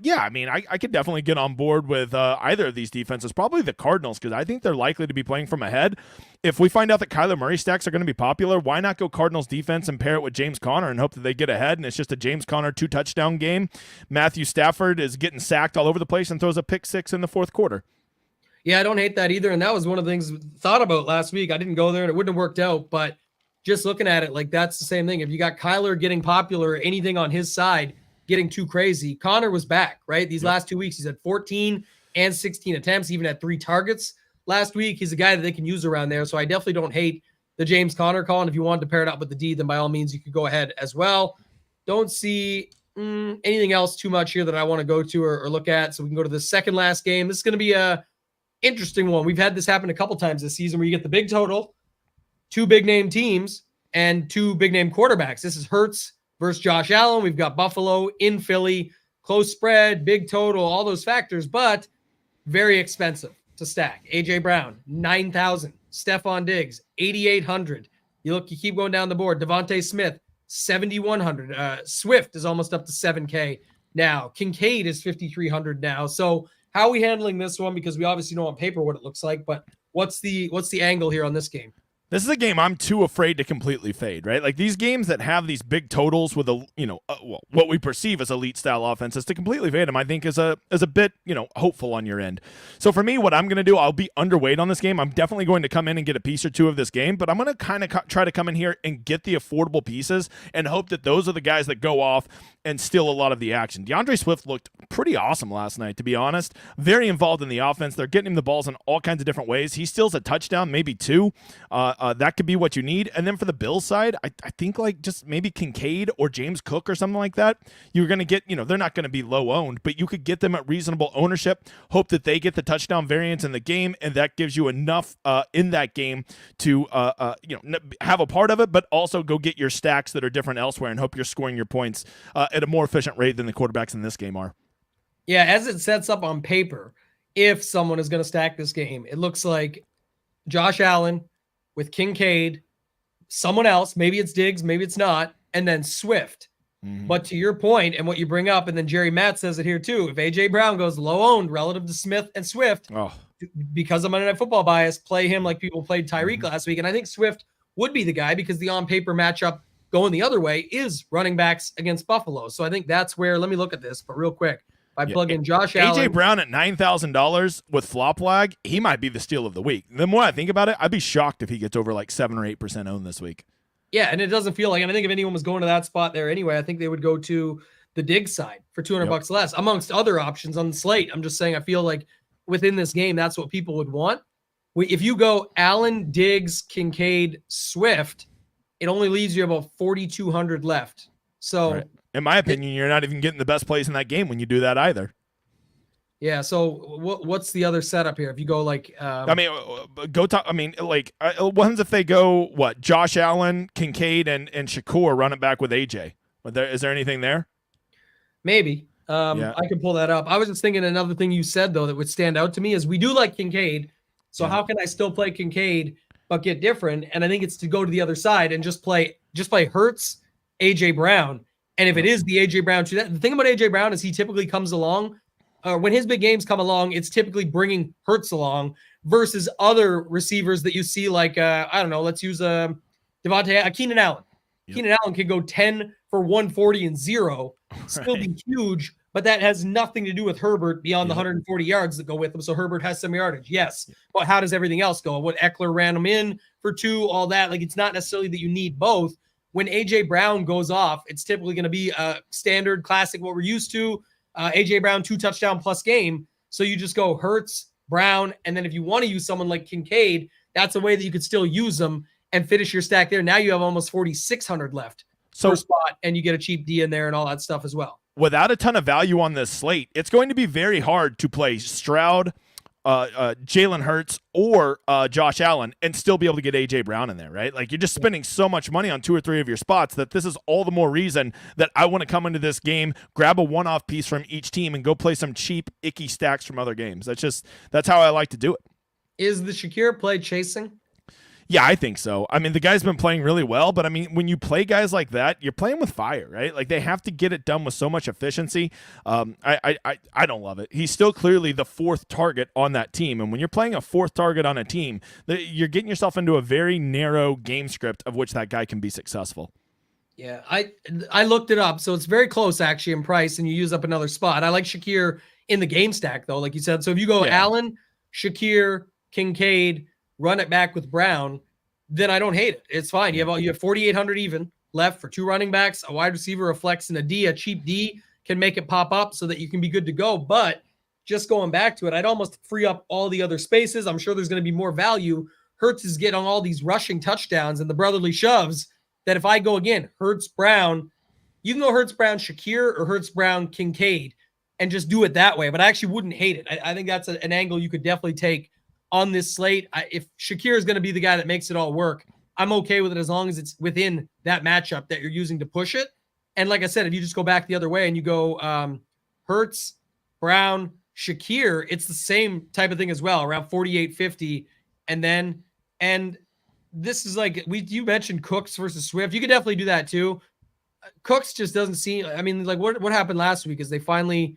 could definitely get on board with either of these defenses, probably the Cardinals, because I think they're likely to be playing from ahead. If we find out that Kyler Murray stacks are going to be popular, why not go Cardinals defense and pair it with James Conner and hope that they get ahead, and it's just a James Conner 2-touchdown game. Matthew Stafford is getting sacked all over the place and throws a pick 6 in the fourth quarter. Yeah, I don't hate that either, and that was one of the things thought about last week. I didn't go there, and it wouldn't have worked out, but just looking at it, like that's the same thing. If you got Kyler getting popular, anything on his side getting too crazy, Connor was back, right? These last 2 weeks, he's had 14 and 16 attempts, even had 3 targets last week. He's a guy that they can use around there. So I definitely don't hate the James Conner call. And if you wanted to pair it up with the D, then by all means, you could go ahead as well. Don't see anything else too much here that I want to go to or look at. So we can go to the second last game. This is going to be a interesting one. We've had this happen a couple times this season where you get the big total, 2 big name teams, and 2 big name quarterbacks. This is Hurts versus Josh Allen. We've got Buffalo in Philly, close spread, big total, all those factors, but very expensive to stack. AJ Brown, 9,000. Stephon Diggs, 8,800. You keep going down the board. Devontae Smith, 7,100. Swift is almost up to 7K now. Kincaid is 5,300 now. So how are we handling this one? Because we obviously know on paper what it looks like, but what's the angle here on this game? This is a game I'm too afraid to completely fade, right? Like these games that have these big totals with what we perceive as elite style offenses, to completely fade them, I think is a bit, hopeful on your end. So for me, what I'm going to do, I'll be underweight on this game. I'm definitely going to come in and get a piece or two of this game, but I'm going to kind of try to come in here and get the affordable pieces and hope that those are the guys that go off and steal a lot of the action. DeAndre Swift looked pretty awesome last night, to be honest. Very involved in the offense. They're getting him the balls in all kinds of different ways. He steals a touchdown, maybe 2. That could be what you need. And then for the Bills side, I think like just maybe Kincaid or James Cook or something like that. You're going to get, they're not going to be low owned, but you could get them at reasonable ownership, hope that they get the touchdown variance in the game, and that gives you enough in that game to have a part of it, but also go get your stacks that are different elsewhere and hope you're scoring your points at a more efficient rate than the quarterbacks in this game are. Yeah, as it sets up on paper, if someone is going to stack this game, it looks like Josh Allen with Kincaid, someone else, maybe it's Diggs, maybe it's not, and then Swift. Mm-hmm. But to your point and what you bring up, and then Jerry Matt says it here too, if A.J. Brown goes low-owned relative to Smith and Swift, because of Monday Night Football bias, play him like people played Tyreek last week. And I think Swift would be the guy because the on-paper matchup going the other way is running backs against Buffalo. So I think that's where, let me look at this, but real quick. If I plug in Josh Allen. A.J. Brown at $9,000 with flop lag, he might be the steal of the week. The more I think about it, I'd be shocked if he gets over like 7 or 8% owned this week. Yeah, and it doesn't feel like, and I think if anyone was going to that spot there anyway, I think they would go to the Diggs side for $200 less, amongst other options on the slate. I'm just saying, I feel like within this game, that's what people would want. If you go Allen, Diggs, Kincaid, Swift, it only leaves you about 4,200 left. So. Right. In my opinion, you're not even getting the best plays in that game when you do that either. Yeah. So what's the other setup here? If you go like, ones if they go Josh Allen, Kincaid, and Shakur run it back with AJ. Is there anything there? Maybe. I can pull that up. I was just thinking another thing you said though that would stand out to me is we do like Kincaid. So how can I still play Kincaid but get different? And I think it's to go to the other side and just play Hurts, AJ Brown. And if it is the A.J. Brown, the thing about A.J. Brown is he typically comes along. When his big games come along, it's typically bringing Hurts along versus other receivers that you see like, let's use Keenan Allen. Yep. Keenan Allen can go 10 for 140 and 0, still be huge, but that has nothing to do with Herbert beyond the 140 yards that go with him. So Herbert has some yardage. Yes. But how does everything else go? What Eckler ran him in for 2, all that. Like it's not necessarily that you need both. When A.J. Brown goes off, it's typically going to be a standard classic, what we're used to. A.J. Brown, 2 touchdown plus game. So you just go Hurts, Brown, and then if you want to use someone like Kincaid, that's a way that you could still use them and finish your stack there. Now you have almost 4,600 left per spot, and you get a cheap D in there and all that stuff as well. Without a ton of value on this slate, it's going to be very hard to play Stroud, Jalen Hurts, or Josh Allen and still be able to get A.J. Brown in there, right? Like you're just spending so much money on 2 or 3 of your spots that this is all the more reason that I want to come into this game, grab a one-off piece from each team and go play some cheap, icky stacks from other games. That's how I like to do it. Is the Shakir play chasing? Yeah, I think so. I mean, the guy's been playing really well, but I mean, when you play guys like that, you're playing with fire, right? Like they have to get it done with so much efficiency. I don't love it. He's still clearly the 4th target on that team, and when you're playing a 4th target on a team, you're getting yourself into a very narrow game script of which that guy can be successful. Yeah, I looked it up, so it's very close actually in price, and you use up another spot. I like Shakir in the game stack though, like you said. So if you go Allen, Shakir, Kincaid, run it back with Brown, then I don't hate it. It's fine. You have 4,800 even left for 2 running backs, a wide receiver, a flex, and a cheap D can make it pop up so that you can be good to go. But just going back to it, I'd almost free up all the other spaces. I'm sure there's going to be more value. Hurts is getting all these rushing touchdowns and the brotherly shoves that if I go again, Hurts, Brown, you can go Hurts, Brown, Shakir, or Hurts, Brown, Kincaid, and just do it that way. But I actually wouldn't hate it. I think that's an angle you could definitely take on this slate. If Shakir is going to be the guy that makes it all work, I'm okay with it as long as it's within that matchup that you're using to push it. And like I said, if you just go back the other way and you go Hurts, Brown, Shakir, it's the same type of thing as well, around 4,850. And this is like you mentioned Cooks versus Swift. You could definitely do that too. Cooks just doesn't seem. I mean, like what happened last week is they finally.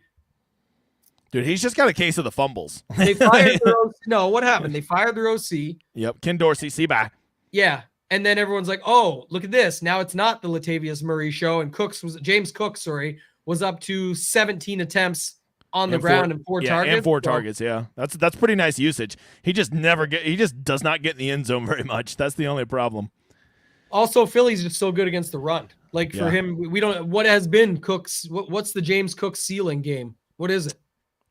Dude, he's just got a case of the fumbles. They fired their OC. No, what happened? They fired their OC. Yep, Ken Dorsey, see bye. Yeah, and then everyone's like, "Oh, look at this! Now it's not the Latavius Murray show." And James Cook, was up to 17 attempts on the ground and 4 targets. And 4 targets, yeah. That's pretty nice usage. He just does not get in the end zone very much. That's the only problem. Also, Philly's just so good against the run. Like for him, we don't. What has been Cook's? What's the James Cook ceiling game? What is it?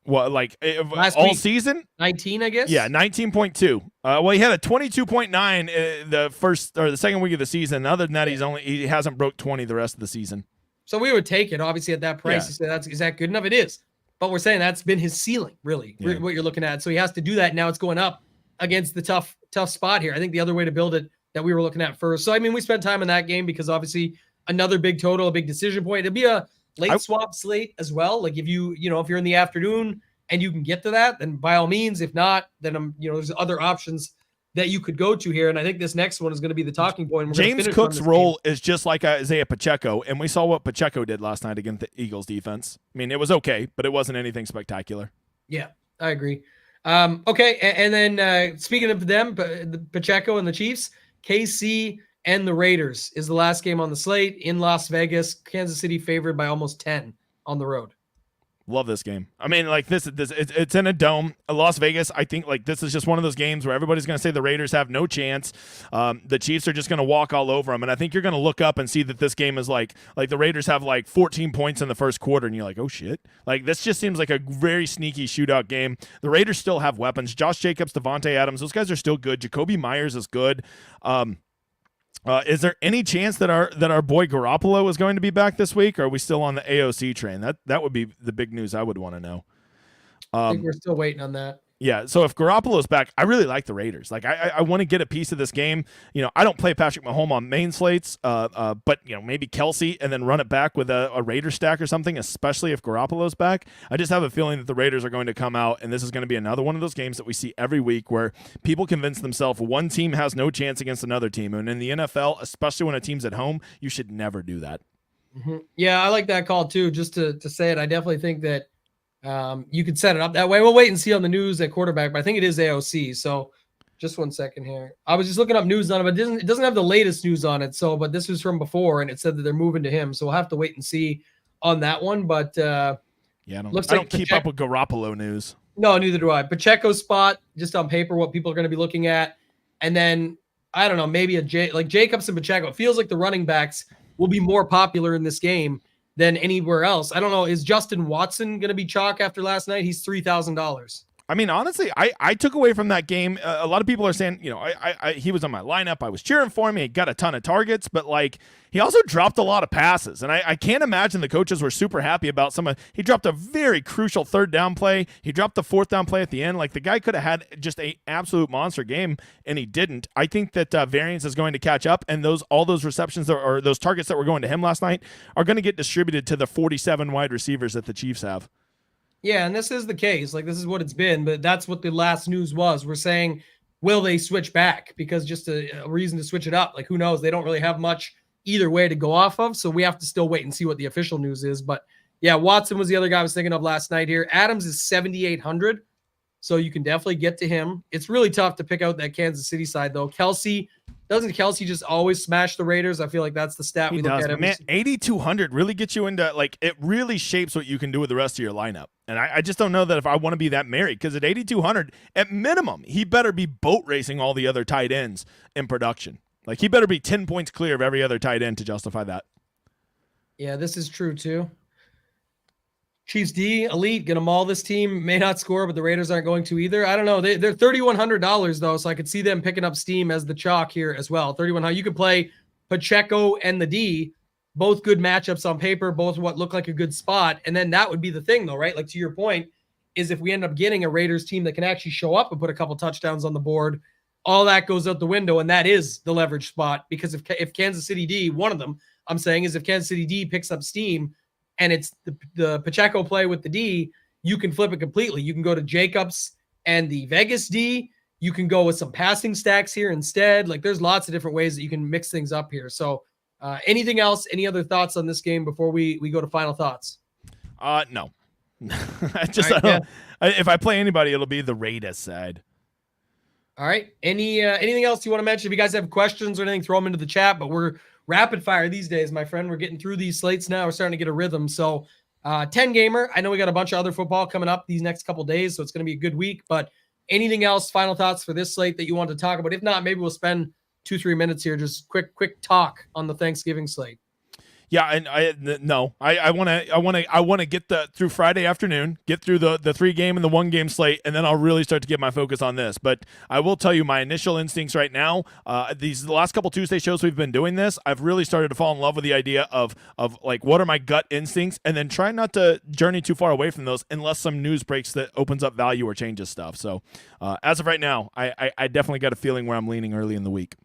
What, like last all week, season? 19, I guess. Yeah, 19.2. Well, he had a 22.9 the first or the second week of the season. Other than that, he hasn't broke 20 the rest of the season. So we would take it, obviously, at that price. You say is that good enough? It is. But we're saying that's been his ceiling, really, what you're looking at. So he has to do that. Now it's going up against the tough spot here. I think the other way to build it that we were looking at first. So, I mean, we spent time in that game because obviously another big total, a big decision point. It'd be a late swap slate as well. Like if if you're in the afternoon and you can get to that, then by all means. If not, then there's other options that you could go to here. And I think this next one is going to be the talking point. James Cook's role is just like Isaiah Pacheco, and we saw what Pacheco did last night against the Eagles defense. I mean, it was okay, but it wasn't anything spectacular. Yeah, I agree. Okay, and then speaking of them, the Pacheco and the Chiefs, KC and the Raiders is the last game on the slate in Las Vegas. Kansas City favored by almost 10 on the road. Love this game. I mean, like it's in a dome. Las Vegas, I think like this is just one of those games where everybody's going to say the Raiders have no chance. The Chiefs are just going to walk all over them. And I think you're going to look up and see that this game is like the Raiders have like 14 points in the first quarter. And you're like, oh shit. Like this just seems like a very sneaky shootout game. The Raiders still have weapons. Josh Jacobs, Devontae Adams, those guys are still good. Jacoby Myers is good. Is there any chance that our boy Garoppolo is going to be back this week, or are we still on the AOC train? That would be the big news I would want to know. I think we're still waiting on that. Yeah, so if Garoppolo's back, I really like the Raiders. Like I want to get a piece of this game. I don't play Patrick Mahomes on main slates, but maybe Kelsey and then run it back with a Raider stack or something, especially if Garoppolo's back. I just have a feeling that the Raiders are going to come out, and this is going to be another one of those games that we see every week where people convince themselves one team has no chance against another team. And in the NFL, especially when a team's at home, you should never do that. Mm-hmm. Yeah, I like that call too. Just to say it, I definitely think that you could set it up that way. We'll wait and see on the news at quarterback, but I think it is AOC. So just 1 second here. I was just looking up news on it, but it doesn't have the latest news on it. So, but this was from before, and it said that they're moving to him. So we'll have to wait and see on that one. But I don't keep up with Garoppolo news. No, neither do I. Pacheco's spot, just on paper, what people are going to be looking at. And then, I don't know, maybe like Jacobs and Pacheco. It feels like the running backs will be more popular in this game than anywhere else. I don't know. Is Justin Watson going to be chalk after last night? He's $3,000. I mean, honestly, I took away from that game. A lot of people are saying, he was on my lineup. I was cheering for him. He got a ton of targets, but like he also dropped a lot of passes. And I can't imagine the coaches were super happy about he dropped a very crucial 3rd down play. He dropped the 4th down play at the end. Like the guy could have had just a absolute monster game, and he didn't. I think that variance is going to catch up, and all those receptions or those targets that were going to him last night are going to get distributed to the 47 wide receivers that the Chiefs have. Yeah, and this is the case. Like, this is what it's been, but that's what the last news was. We're saying, will they switch back? Because just a reason to switch it up. Like, who knows? They don't really have much either way to go off of, so we have to still wait and see what the official news is. But, yeah, Watson was the other guy I was thinking of last night here. Adams is 7,800, so you can definitely get to him. It's really tough to pick out that Kansas City side, though. Doesn't Kelsey just always smash the Raiders? I feel like that's the stat we look at. Man, 8,200 really gets you into, like, it really shapes what you can do with the rest of your lineup. And I just don't know that if I want to be that married, because at 8,200, at minimum, he better be boat racing all the other tight ends in production. Like, he better be 10 points clear of every other tight end to justify that. Yeah, this is true too. Chiefs D, elite, gonna maul this team. May not score, but the Raiders aren't going to either. I don't know. They're $3,100 though, so I could see them picking up steam as the chalk here as well. 3,100. You could play Pacheco and the D, both good matchups on paper, both what look like a good spot, and then that would be the thing though, right? Like, to your point, is if we end up getting a Raiders team that can actually show up and put a couple touchdowns on the board, all that goes out the window, and that is the leverage spot. Because if Kansas City D, one of them, I'm saying, is if Kansas City D picks up steam and it's the Pacheco play with the D, you can flip it completely. You can go to Jacobs and the Vegas D. You can go with some passing stacks here instead. Like, there's lots of different ways that you can mix things up here. So anything else, any other thoughts on this game before we go to final thoughts? No. If I play anybody, it'll be the Raiders side. All right. Anything else you want to mention? If you guys have questions or anything, throw them into the chat. But we're rapid fire these days, my friend. We're getting through these slates now. We're starting to get a rhythm. So 10 gamer. I know we got a bunch of other football coming up these next couple days, so it's going to be a good week. But anything else, final thoughts for this slate that you want to talk about? If not, maybe we'll spend 2-3 minutes here, just quick talk on the Thanksgiving slate. Yeah, and I want to get through Friday afternoon, get through the 3-game and the 1-game slate, and then I'll really start to get my focus on this. But I will tell you my initial instincts right now. The last couple Tuesday shows we've been doing this, I've really started to fall in love with the idea of like, what are my gut instincts, and then try not to journey too far away from those unless some news breaks that opens up value or changes stuff. So as of right now, I definitely got a feeling where I'm leaning early in the week.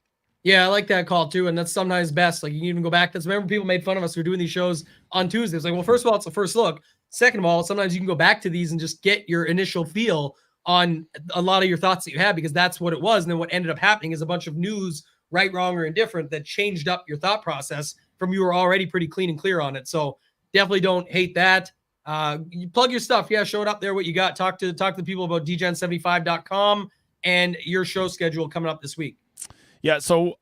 Yeah, I like that call too, and that's sometimes best. Like, you can even go back. Remember, people made fun of us for doing these shows on Tuesdays. Like, well, first of all, it's the first look. Second of all, sometimes you can go back to these and just get your initial feel on a lot of your thoughts that you had, because that's what it was. And then what ended up happening is a bunch of news, right, wrong, or indifferent, that changed up your thought process from you were already pretty clean and clear on it. So definitely don't hate that. You plug your stuff. Yeah, show it up there, what you got. Talk to the people about dgen75.com and your show schedule coming up this week. Yeah, so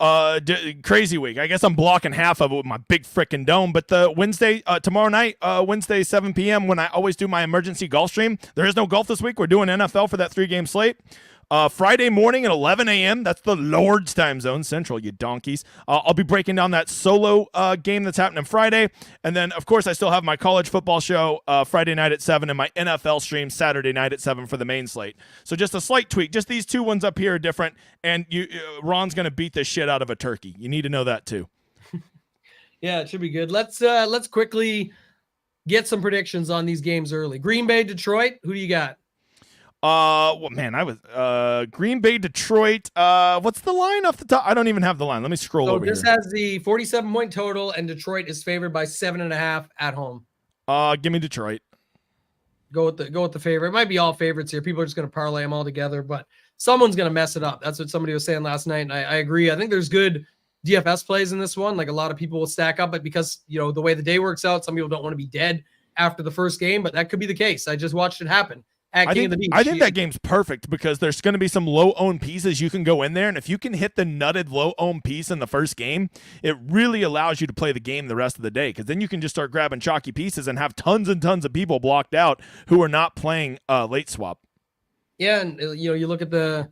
crazy week. I guess I'm blocking half of it with my big frickin' dome. But the Wednesday, tomorrow night, Wednesday, 7 p.m., when I always do my emergency golf stream, there is no golf this week. We're doing NFL for that 3-game slate. Friday morning at 11 a.m., that's the Lord's time zone, Central, you donkeys. I'll be breaking down that solo game that's happening Friday. And then, of course, I still have my college football show Friday night at 7 and my NFL stream Saturday night at 7 for the main slate. So just a slight tweak. Just these two ones up here are different. And Ron's going to beat the shit out of a turkey. You need to know that, too. Yeah, it should be good. Let's quickly get some predictions on these games early. Green Bay, Detroit, who do you got? Well, man, I was Green Bay, Detroit. What's the line off the top? I don't even have the line. Let me scroll over here. This has the 47-point total, and Detroit is favored by 7.5 at home. Give me Detroit. Go with the favorite. It might be all favorites here. People are just going to parlay them all together, but someone's going to mess it up. That's what somebody was saying last night, and I agree. I think there's good DFS plays in this one. Like, a lot of people will stack up, but because, you know, the way the day works out, some people don't want to be dead after the first game, but that could be the case. I just watched it happen. I think that game's perfect because there's going to be some low-owned pieces you can go in there, and if you can hit the nutted low-owned piece in the first game, it really allows you to play the game the rest of the day, because then you can just start grabbing chalky pieces and have tons and tons of people blocked out who are not playing late swap. Yeah, and you look at the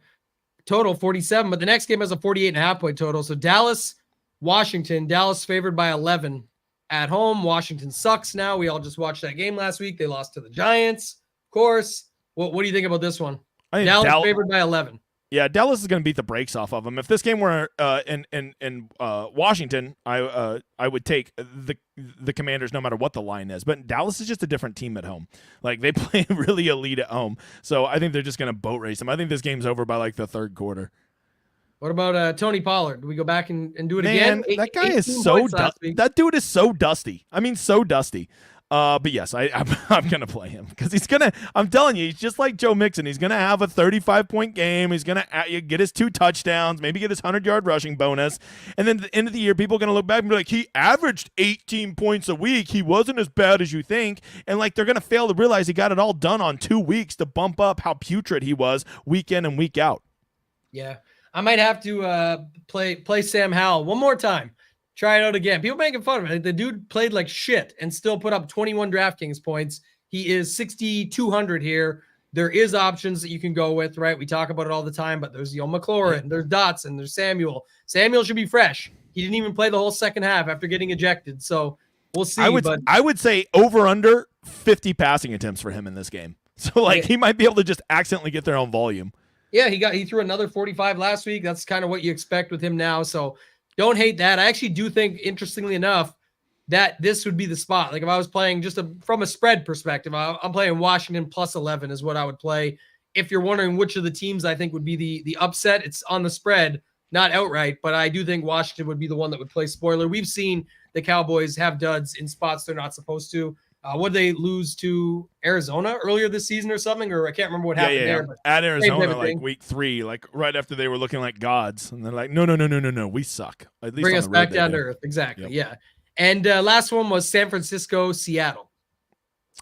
total, 47, but the next game has a 48.5-point total. So Dallas, Washington, Dallas favored by 11 at home. Washington sucks now. We all just watched that game last week. They lost to the Giants, of course. What do you think about this one? I think Dallas favored by 11. Yeah, Dallas is going to beat the brakes off of them. If this game were in Washington, I would take the Commanders no matter what the line is. But Dallas is just a different team at home. Like, they play really elite at home. So I think they're just going to boat race them. I think this game's over by like the third quarter. What about Tony Pollard? Do we go back and do it again? That guy is so dusty. That dude is so dusty. I mean, so dusty. But yes, I'm going to play him because I'm telling you, he's just like Joe Mixon. He's going to have a 35-point game. He's going to get his 2 touchdowns, maybe get his 100-yard rushing bonus. And then at the end of the year, people are going to look back and be like, he averaged 18 points a week. He wasn't as bad as you think. And like, they're going to fail to realize he got it all done on 2 weeks to bump up how putrid he was week in and week out. Yeah. I might have to play Sam Howell one more time. Try it out again. People making fun of it. The dude played like shit and still put up 21 DraftKings points He is 6,200 here. There is options that you can go with, right? We talk about it all the time, but there's McLaurin, there's Dotson, there's Samuel. Samuel should be fresh. He didn't even play the whole second half after getting ejected. So we'll see. I would say over under 50 passing attempts for him in this game. So he might be able to just accidentally get their own volume. Yeah, he threw another 45 last week. That's kind of what you expect with him now. So don't hate that. I actually do think, interestingly enough, that this would be the spot. Like if I was playing just from a spread perspective, I'm playing Washington plus 11 is what I would play. If you're wondering which of the teams I think would be the upset, it's on the spread, not outright, but I do think Washington would be the one that would play spoiler. We've seen the Cowboys have duds in spots they're not supposed to. Would they lose to Arizona earlier this season or something? Or I can't remember what happened there. But at Arizona, week 3, right after they were looking like gods. And they're like, no, we suck. At least bring us back down to earth. Exactly, yep. Yeah. And last one was San Francisco, Seattle.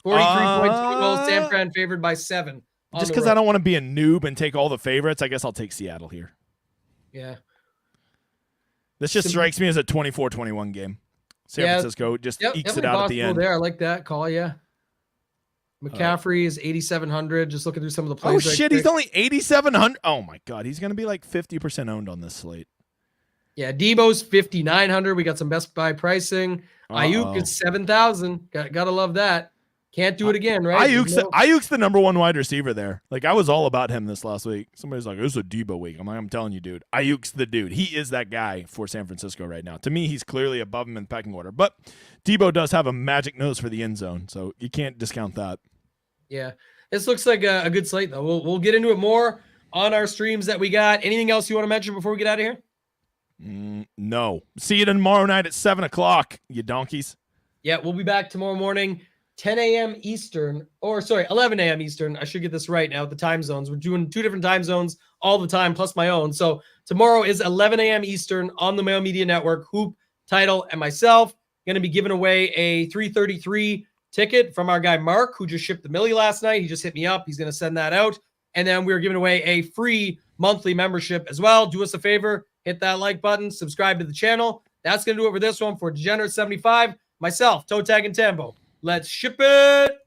43 points total. San Fran favored by 7. Just because I don't want to be a noob and take all the favorites, I guess I'll take Seattle here. Yeah. This just strikes me as a 24-21 game. San Francisco just ekes it out at the end. There, I like that call, yeah. McCaffrey is 8,700. Just looking through some of the plays. Oh, shit, he's only 8,700. Oh, my God. He's going to be 50% owned on this slate. Yeah, Debo's 5,900. We got some Best Buy pricing. Ayuk is 7,000. Gotta love that. Can't do it again, right? Ayuk's the number 1 wide receiver there. I was all about him this last week. Somebody's like, "This is a Debo week." I'm telling you, dude. Ayuk's the dude. He is that guy for San Francisco right now. To me, he's clearly above him in pecking order. But Debo does have a magic nose for the end zone, so you can't discount that. Yeah, this looks like a good slate, though. We'll get into it more on our streams that we got. Anything else you want to mention before we get out of here? No. See you tomorrow night at 7 o'clock, you donkeys. Yeah, we'll be back tomorrow morning, 10 a.m. Eastern, 11 a.m. Eastern. I should get this right now with the time zones. We're doing 2 different time zones all the time, plus my own. So tomorrow is 11 a.m. Eastern on the Mail Media Network. Hoop, Title, and myself going to be giving away a 333 ticket from our guy Mark, who just shipped the Millie last night. He just hit me up. He's going to send that out. And then we're giving away a free monthly membership as well. Do us a favor. Hit that like button, subscribe to the channel. That's going to do it for this one. For Degenerate75, myself, ToeTagginTambo. Let's ship it.